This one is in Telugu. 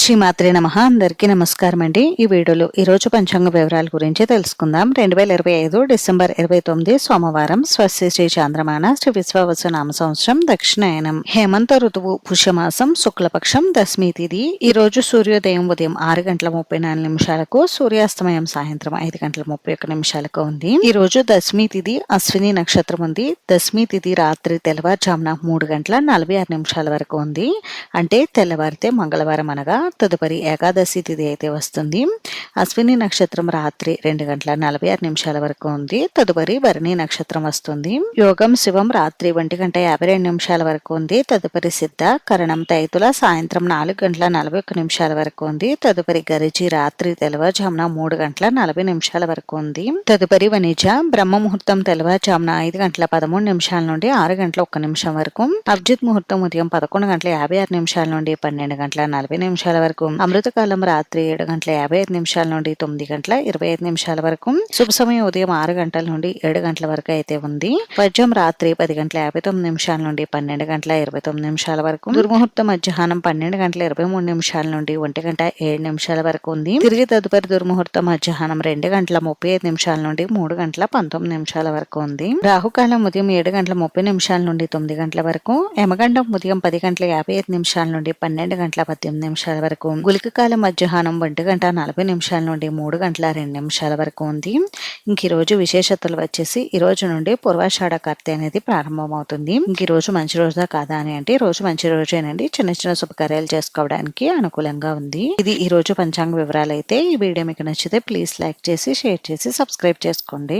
శ్రీమాత్రే నమః. అందరికీ నమస్కారం అండి. ఈ వీడియోలో ఈరోజు పంచాంగ వివరాల గురించి తెలుసుకుందాం. 2025 డిసెంబర్ 29 సోమవారం. స్వస్తి శ్రీ చాంద్రమాన శ్రీ విశ్వావసు నామ సంవత్సరం దక్షిణాయనం హేమంత ఋతువు పుష్యమాసం శుక్లపక్షం దశమి తిథి. ఈ రోజు సూర్యోదయం ఉదయం 6:34 సూర్యాస్తమయం సాయంత్రం 5:31 ఉంది. ఈ రోజు దశమి తిథి అశ్విని నక్షత్రం ఉంది. దశమి తిథి రాత్రి తెల్లవారుజామున 3:46 వరకు ఉంది. అంటే తెల్లవారితే మంగళవారం అనగా తదుపరి ఏకాదశి తిథి అయితే వస్తుంది. అశ్విని నక్షత్రం రాత్రి 2:46 వరకు ఉంది. తదుపరి భరణి నక్షత్రం వస్తుంది. యోగం శివం రాత్రి 1:52 వరకు ఉంది. తదుపరి సిద్ధ కరణం తైతుల సాయంత్రం 4:41 వరకు ఉంది. తదుపరి గరిజి రాత్రి తెల్లవారుజామున 3:40 వరకు ఉంది. తదుపరి వనిజ బ్రహ్మ ముహూర్తం తెల్లవారుజామున 5:13 నుండి 6:01 వరకు. అభిజిత్ ముహూర్తం ఉదయం 11:56 నుండి 12:40 వరకు. అమృతకాలం రాత్రి 7:55 నుండి 9:25 వరకు. శుభ సమయం ఉదయం 6 గంటల నుండి 7 గంటల వరకు అయితే ఉంది. వజ్రం రాత్రి 10:59 నుండి 12:29 వరకు. దుర్ముహూర్తం మధ్యాహ్నం 12:23 నుండి 1:07 వరకు ఉంది. తిరిగి తదుపరి దుర్ముహూర్తం మధ్యాహ్నం 2:35 నుండి 3:19 వరకు ఉంది. రాహుకాలం ఉదయం 7:30 నుండి 9 గంటల వరకు. యమగండం ఉదయం 10:55 నుండి 12:18 వరకు. గులిక కాలం మధ్యాహ్నం 1:40 నుండి 3:02 వరకు ఉంది. ఇంక ఈ రోజు విశేషతలు వచ్చేసి ఈ రోజు నుండి పూర్వాషాఢ కార్తె అనేది ప్రారంభమవుతుంది. ఇంక ఈ రోజు మంచి రోజుదా కాదా అని అంటే ఈ రోజు మంచి రోజేనండి. చిన్న చిన్న శుభకార్యాలు చేసుకోవడానికి అనుకూలంగా ఉంది. ఇది ఈ రోజు పంచాంగ వివరాలు అయితే. ఈ వీడియో మీకు నచ్చితే ప్లీజ్ లైక్ చేసి షేర్ చేసి సబ్స్క్రైబ్ చేసుకోండి.